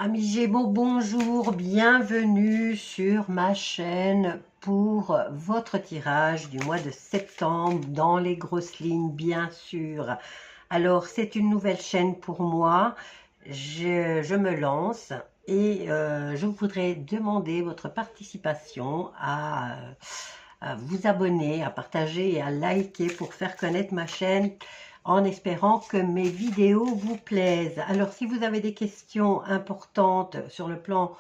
Amis Gémeaux, bonjour, bienvenue sur ma chaîne pour votre tirage du mois de septembre dans les grosses lignes, bien sûr. Alors, c'est une nouvelle chaîne pour moi, je me lance et je voudrais demander votre participation à vous abonner, à partager et à liker pour faire connaître ma chaîne en espérant que mes vidéos vous plaisent. Alors, si vous avez des questions importantes sur le plan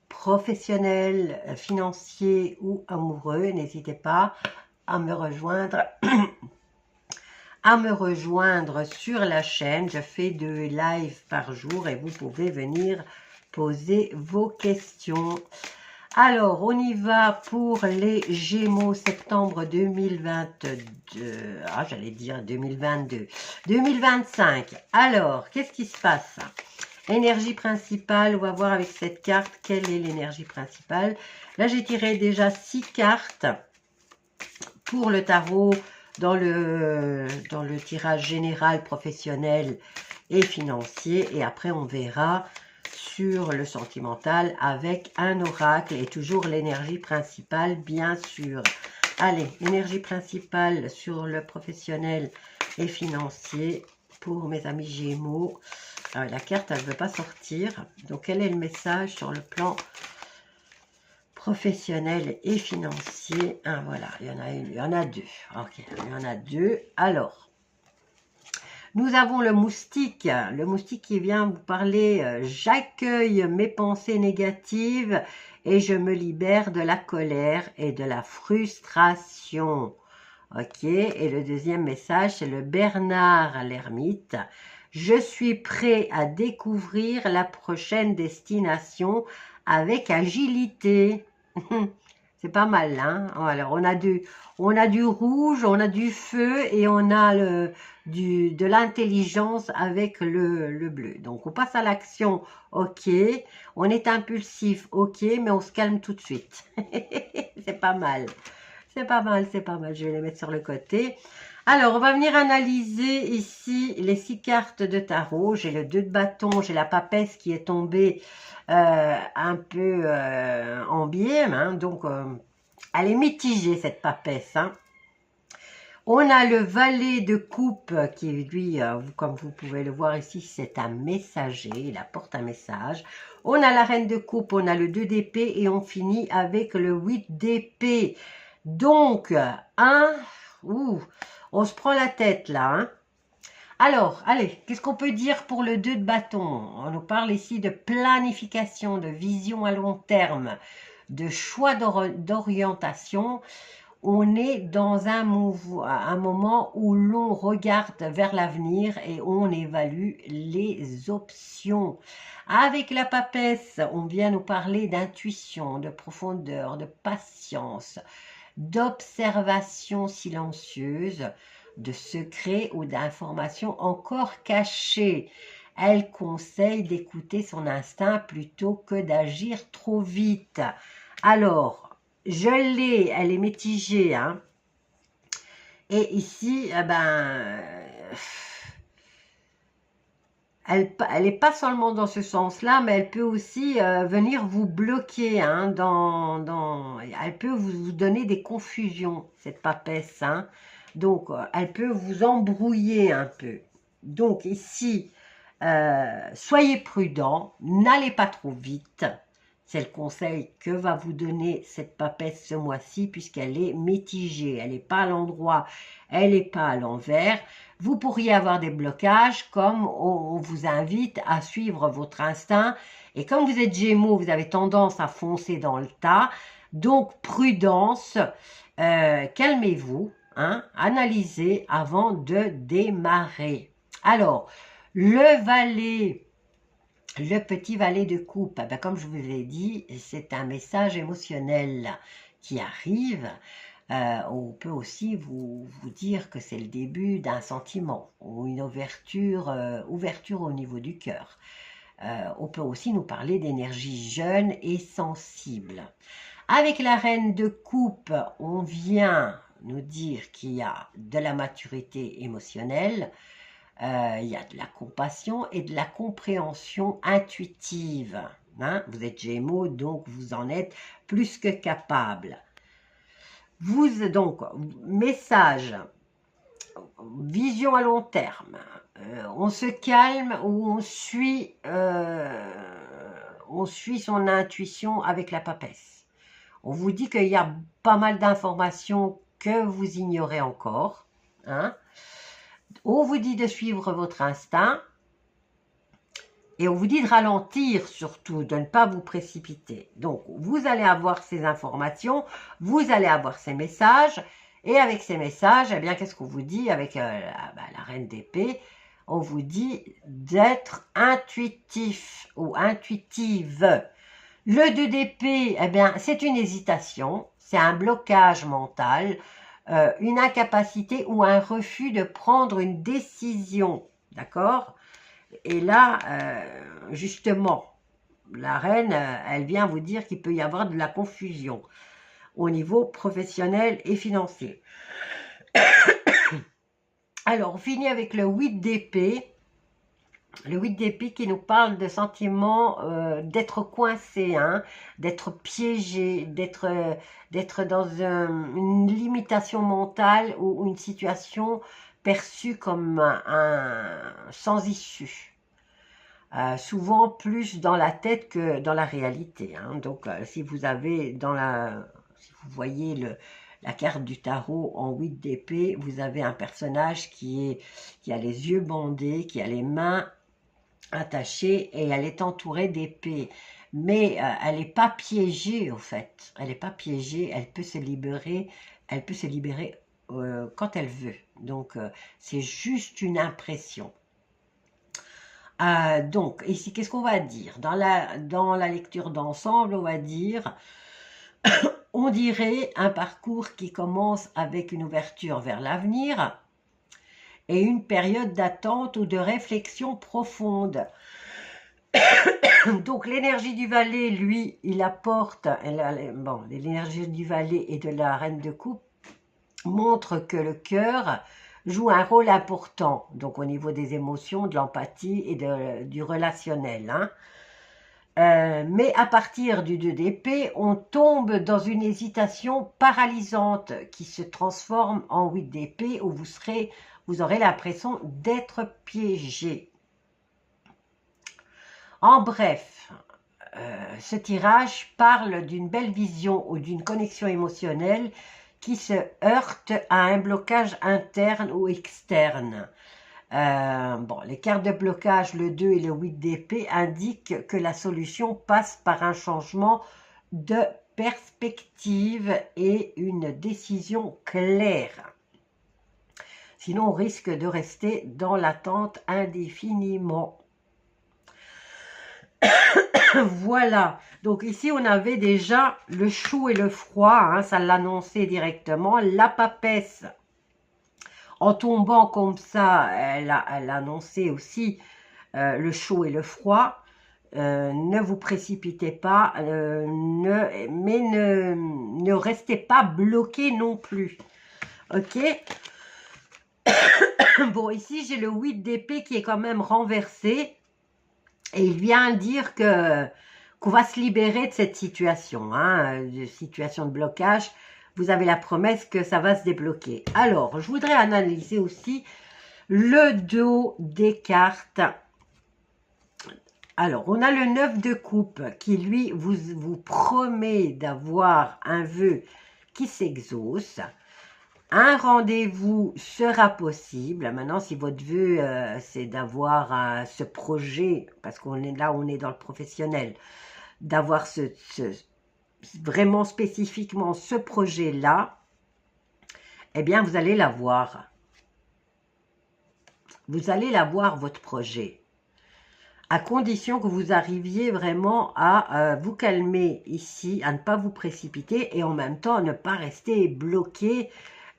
professionnel, financier ou amoureux, n'hésitez pas à me rejoindre sur la chaîne. Je fais 2 lives par jour et vous pouvez venir poser vos questions. Alors, on y va pour les Gémeaux septembre 2022. Ah, j'allais dire 2022. 2025. Alors, qu'est-ce qui se passe? Énergie principale, on va voir avec cette carte quelle est l'énergie principale. Là, j'ai tiré déjà 6 cartes pour le tarot dans le tirage général, professionnel et financier. Et après, on verra sur le sentimental avec un oracle et toujours l'énergie principale, bien sûr. Allez, énergie principale sur le professionnel et financier pour mes amis Gémeaux. Alors, la carte, elle ne veut pas sortir. Donc, quel est le message sur le plan professionnel et financier? Ah, voilà, il y en a une, il y en a deux. Ok, il y en a deux. Alors, nous avons le moustique qui vient vous parler, j'accueille mes pensées négatives et je me libère de la colère et de la frustration. Ok, et le deuxième message, c'est le Bernard l'ermite. Je suis prêt à découvrir la prochaine destination avec agilité. C'est pas mal, hein? Alors, on a du rouge, on a du feu et on a de l'intelligence avec le bleu. Donc, on passe à l'action, ok. On est impulsif, ok, mais on se calme tout de suite. C'est pas mal. C'est pas mal, c'est pas mal. Je vais les mettre sur le côté. Alors, on va venir analyser ici les 6 cartes de tarot. J'ai le 2 de bâton, j'ai la papesse qui est tombée un peu en biais. Hein, donc, elle est mitigée, cette papesse. Hein. On a le valet de coupe qui, lui, comme vous pouvez le voir ici, c'est un messager. Il apporte un message. On a la reine de coupe, on a le 2 d'épée et on finit avec le 8 d'épée. Donc, on se prend la tête là. Hein. Alors, allez, qu'est-ce qu'on peut dire pour le 2 de bâton? On nous parle ici de planification, de vision à long terme, de choix d'orientation. On est dans un moment où l'on regarde vers l'avenir et on évalue les options. Avec la papesse, on vient nous parler d'intuition, de profondeur, de patience, d'observation silencieuse, de secrets ou d'informations encore cachées. Elle conseille d'écouter son instinct plutôt que d'agir trop vite. Alors, je l'ai, elle est mitigée. Hein. Et ici, elle n'est pas seulement dans ce sens-là, mais elle peut aussi venir vous bloquer. Hein, elle peut vous donner des confusions, cette papesse. Hein. Donc, elle peut vous embrouiller un peu. Donc, ici, soyez prudent, n'allez pas trop vite. C'est le conseil que va vous donner cette papesse ce mois-ci, puisqu'elle est mitigée. Elle n'est pas à l'endroit, elle n'est pas à l'envers. Vous pourriez avoir des blocages, comme on vous invite à suivre votre instinct. Et comme vous êtes Gémeaux, vous avez tendance à foncer dans le tas. Donc, prudence, calmez-vous, hein, analysez avant de démarrer. Alors, le valet... Le petit valet de coupe, comme je vous l'ai dit, c'est un message émotionnel qui arrive. On peut aussi vous dire que c'est le début d'un sentiment ou une ouverture au niveau du cœur. On peut aussi nous parler d'énergie jeune et sensible. Avec la reine de coupe, on vient nous dire qu'il y a de la maturité émotionnelle, il y a de la compassion et de la compréhension intuitive. Hein. Vous êtes Gémeaux, donc vous en êtes plus que capable. Vous, donc, message, vision à long terme, on se calme ou on suit son intuition avec la papesse. On vous dit qu'il y a pas mal d'informations que vous ignorez encore. Hein. On vous dit de suivre votre instinct. Et on vous dit de ralentir surtout, de ne pas vous précipiter. Donc, vous allez avoir ces informations, vous allez avoir ces messages. Et avec ces messages, eh bien, qu'est-ce qu'on vous dit avec la reine d'épée? On vous dit d'être intuitif ou intuitive. Le 2 d'épée, eh bien, c'est une hésitation, c'est un blocage mental, une incapacité ou un refus de prendre une décision, d'accord? Et là, justement, la reine, elle vient vous dire qu'il peut y avoir de la confusion au niveau professionnel et financier. Alors, on finit avec le 8 d'épée. Le 8 d'épée qui nous parle de sentiments d'être coincé, hein, d'être piégé, d'être dans une limitation mentale ou une situation perçue comme sans issue. Souvent plus dans la tête que dans la réalité. Hein. Donc, si vous avez si vous voyez la carte du tarot en 8 d'épée, vous avez un personnage qui a les yeux bandés, qui a les mains attachée et elle est entourée d'épées. Mais elle n'est pas piégée, au fait. Elle n'est pas piégée, elle peut se libérer, quand elle veut. Donc, c'est juste une impression. Donc, ici, qu'est-ce qu'on va dire? Dans la lecture d'ensemble, on va dire, on dirait un parcours qui commence avec une ouverture vers l'avenir, et une période d'attente ou de réflexion profonde. Donc l'énergie du valet, lui, il apporte, l'énergie du valet et de la reine de coupe montre que le cœur joue un rôle important, donc au niveau des émotions, de l'empathie et du relationnel. Hein. Mais à partir du 2 d'épée, on tombe dans une hésitation paralysante qui se transforme en 8 d'épée où vous aurez l'impression d'être piégé. En bref, ce tirage parle d'une belle vision ou d'une connexion émotionnelle qui se heurte à un blocage interne ou externe. Les cartes de blocage, le 2 et le 8 d'épée, indiquent que la solution passe par un changement de perspective et une décision claire. Sinon, on risque de rester dans l'attente indéfiniment. Voilà. Donc ici, on avait déjà le chaud et le froid. Hein, ça l'annonçait directement. La papesse, en tombant comme ça, elle annonçait aussi le chaud et le froid. Ne vous précipitez pas, mais ne restez pas bloqué non plus. Ok. Bon, ici, j'ai le 8 d'épée qui est quand même renversé. Et il vient dire qu'on va se libérer de cette situation, hein, de situation de blocage. Vous avez la promesse que ça va se débloquer. Alors, je voudrais analyser aussi le dos des cartes. Alors, on a le 9 de coupe qui, lui, vous promet d'avoir un vœu qui s'exauce. Un rendez-vous sera possible. Maintenant, si votre vœu, c'est d'avoir ce projet, parce qu'on est là, on est dans le professionnel, d'avoir vraiment spécifiquement ce projet-là, eh bien, vous allez l'avoir. Vous allez l'avoir, votre projet. À condition que vous arriviez vraiment à vous calmer ici, à ne pas vous précipiter et en même temps à ne pas rester bloqué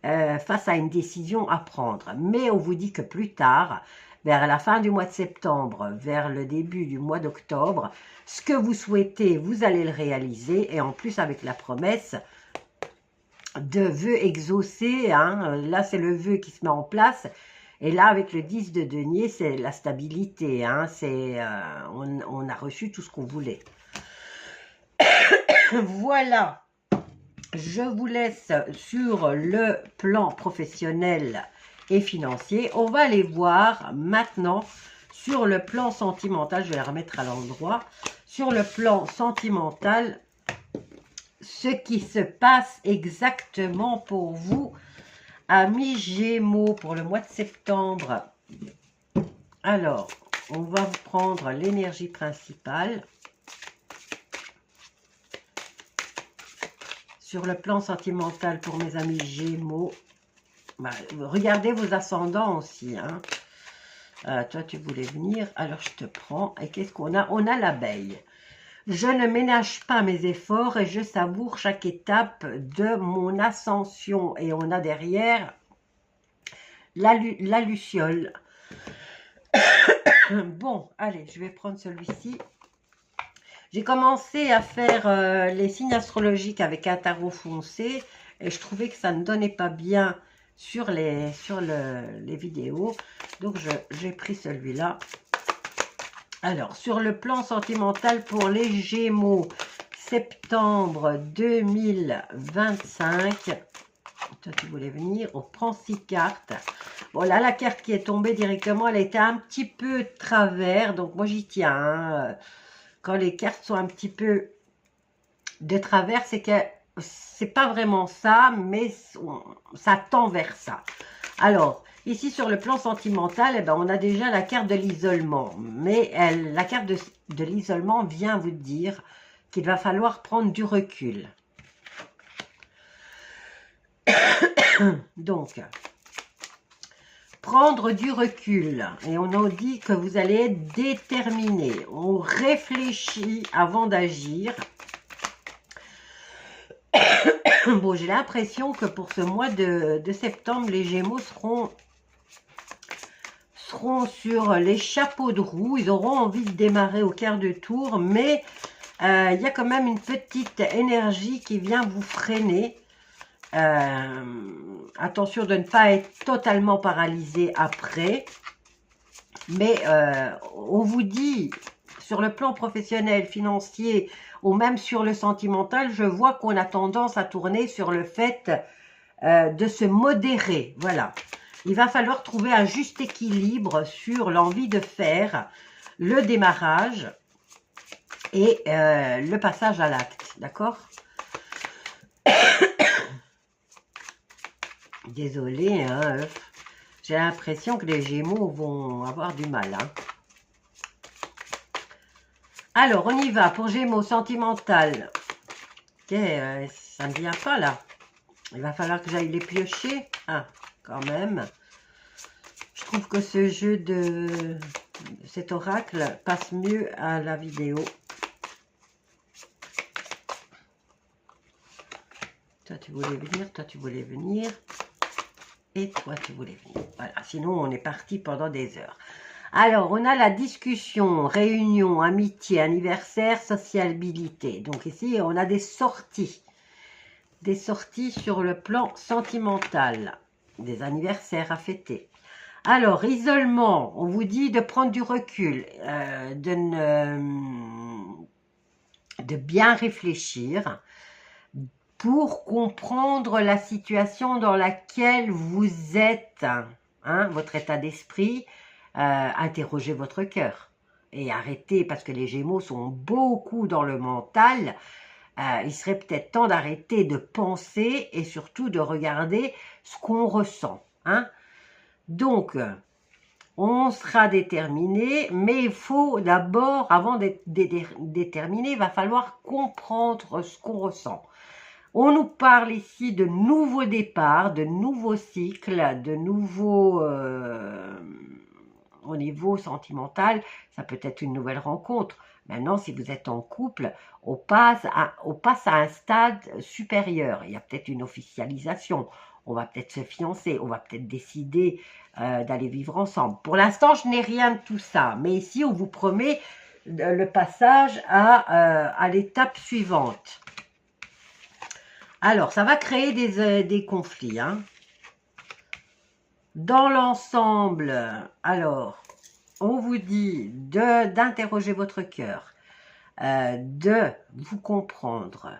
face à une décision à prendre. Mais on vous dit que plus tard, vers la fin du mois de septembre, vers le début du mois d'octobre, ce que vous souhaitez, vous allez le réaliser. Et en plus, avec la promesse de vœux exaucés, hein, là c'est le vœu qui se met en place, Et là, avec le 10 de denier, c'est la stabilité. Hein, on a reçu tout ce qu'on voulait. Voilà. Je vous laisse sur le plan professionnel et financier. On va aller voir maintenant sur le plan sentimental. Je vais la remettre à l'endroit. Sur le plan sentimental, ce qui se passe exactement pour vous, amis Gémeaux, pour le mois de septembre. Alors, on va vous prendre l'énergie principale. Sur le plan sentimental pour mes amis Gémeaux, bah, regardez vos ascendants aussi. Hein. Toi, tu voulais venir, alors je te prends. Et qu'est-ce qu'on a? On a l'abeille. Je ne ménage pas mes efforts et je savoure chaque étape de mon ascension. Et on a derrière la luciole. Bon, allez, je vais prendre celui-ci. J'ai commencé à faire les signes astrologiques avec un tarot foncé et je trouvais que ça ne donnait pas bien sur les vidéos. Donc, j'ai pris celui-là. Alors, sur le plan sentimental pour les Gémeaux, septembre 2025. Toi, tu voulais venir. On prend 6 cartes. Bon, là, la carte qui est tombée directement, elle était un petit peu de travers. Donc, moi, j'y tiens. Hein. Quand les cartes sont un petit peu de travers, c'est que c'est pas vraiment ça, mais ça tend vers ça. Alors, ici sur le plan sentimental, eh ben, on a déjà la carte de l'isolement. Mais la carte de l'isolement vient vous dire qu'il va falloir prendre du recul. Donc, prendre du recul. Et on nous dit que vous allez être déterminé. On réfléchit avant d'agir. Bon, j'ai l'impression que pour ce mois de septembre, les Gémeaux seront sur les chapeaux de roue. Ils auront envie de démarrer au quart de tour, mais il y a quand même une petite énergie qui vient vous freiner. Attention de ne pas être totalement paralysé après. Mais on vous dit, sur le plan professionnel, financier, ou même sur le sentimental, je vois qu'on a tendance à tourner sur le fait de se modérer. Voilà. Il va falloir trouver un juste équilibre sur l'envie de faire, le démarrage et le passage à l'acte. D'accord ? Désolée, hein, j'ai l'impression que les Gémeaux vont avoir du mal. Hein. Alors, on y va pour Gémeaux sentimental. Ok, ça ne vient pas là. Il va falloir que j'aille les piocher. Ah, quand même. Je trouve que ce jeu de cet oracle passe mieux à la vidéo. Toi, tu voulais venir, toi, tu voulais venir. Et toi, tu voulais venir. Voilà, sinon, on est parti pendant des heures. Alors, on a la discussion, réunion, amitié, anniversaire, sociabilité. Donc ici, on a des sorties. Des sorties sur le plan sentimental. Des anniversaires à fêter. Alors, isolement, on vous dit de prendre du recul, de bien réfléchir pour comprendre la situation dans laquelle vous êtes, hein, votre état d'esprit, interrogez votre cœur et arrêtez, parce que les Gémeaux sont beaucoup dans le mental, il serait peut-être temps d'arrêter de penser et surtout de regarder ce qu'on ressent. Hein. Donc, on sera déterminé, mais il faut d'abord, avant d'être déterminé, il va falloir comprendre ce qu'on ressent. On nous parle ici de nouveaux départs, de nouveaux cycles, de nouveaux... au niveau sentimental, ça peut être une nouvelle rencontre. Maintenant, si vous êtes en couple, on passe à un stade supérieur. Il y a peut-être une officialisation. On va peut-être se fiancer. On va peut-être décider d'aller vivre ensemble. Pour l'instant, je n'ai rien de tout ça. Mais ici, on vous promet le passage à l'étape suivante. Alors, ça va créer des conflits. Hein. Dans l'ensemble, alors, on vous dit d'interroger votre cœur, de vous comprendre,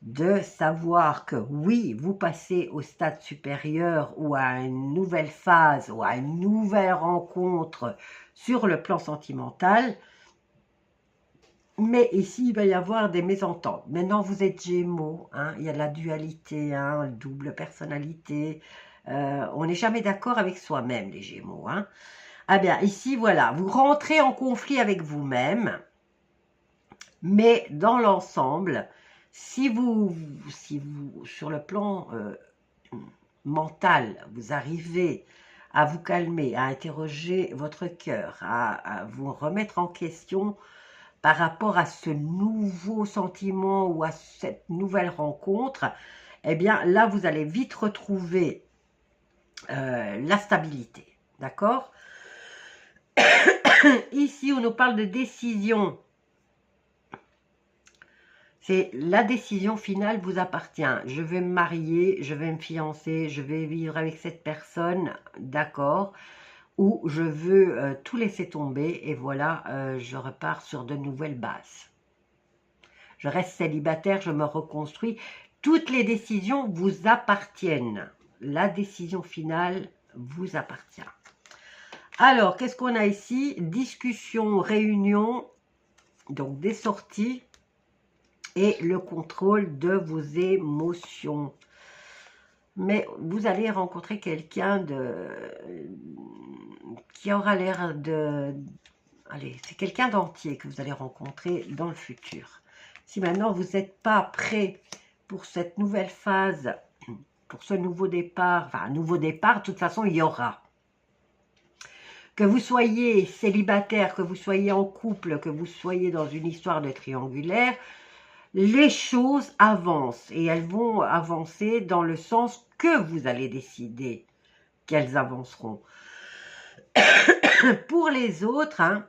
de savoir que oui, vous passez au stade supérieur ou à une nouvelle phase ou à une nouvelle rencontre sur le plan sentimental. Mais ici, il va y avoir des mésententes. Maintenant, vous êtes Gémeaux, hein, il y a la dualité, hein, double personnalité. On n'est jamais d'accord avec soi-même, les Gémeaux. Hein. Ah bien, ici, voilà, vous rentrez en conflit avec vous-même, mais dans l'ensemble, si vous, sur le plan mental, vous arrivez à vous calmer, à interroger votre cœur, à vous remettre en question par rapport à ce nouveau sentiment ou à cette nouvelle rencontre, eh bien là, vous allez vite retrouver la stabilité. D'accord? Ici, on nous parle de décision. C'est la décision finale vous appartient. Je vais me marier, je vais me fiancer, je vais vivre avec cette personne, d'accord? Ou je veux tout laisser tomber et voilà, je repars sur de nouvelles bases. Je reste célibataire, je me reconstruis. Toutes les décisions vous appartiennent. La décision finale vous appartient. Alors, qu'est-ce qu'on a ici? Discussion, réunion, donc des sorties et le contrôle de vos émotions. Mais vous allez rencontrer quelqu'un qui aura l'air de... Allez, c'est quelqu'un d'entier que vous allez rencontrer dans le futur. Si maintenant vous n'êtes pas prêt pour cette nouvelle phase, pour ce nouveau départ, enfin un nouveau départ, de toute façon il y aura. Que vous soyez célibataire, que vous soyez en couple, que vous soyez dans une histoire de triangulaire, les choses avancent et elles vont avancer dans le sens que vous allez décider qu'elles avanceront. Pour les autres, hein,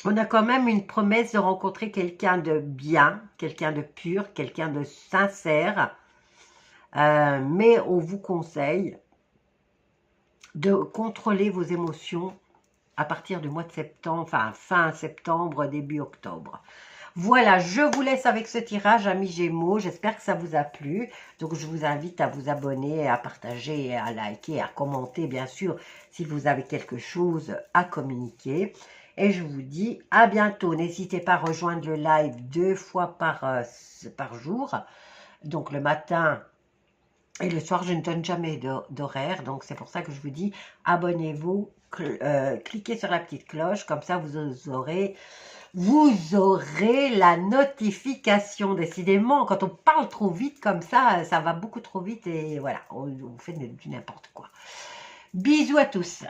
on a quand même une promesse de rencontrer quelqu'un de bien, quelqu'un de pur, quelqu'un de sincère. Mais on vous conseille de contrôler vos émotions à partir du mois de septembre, enfin fin septembre, début octobre. Voilà, je vous laisse avec ce tirage, amis Gémeaux. J'espère que ça vous a plu. Donc, je vous invite à vous abonner, à partager, à liker, à commenter, bien sûr, si vous avez quelque chose à communiquer. Et je vous dis à bientôt. N'hésitez pas à rejoindre le live 2 fois par jour. Donc, le matin et le soir, je ne donne jamais d'horaire. Donc, c'est pour ça que je vous dis abonnez-vous, cliquez sur la petite cloche. Comme ça, vous aurez la notification. Décidément, quand on parle trop vite comme ça, ça va beaucoup trop vite et voilà, on fait du n'importe quoi. Bisous à tous.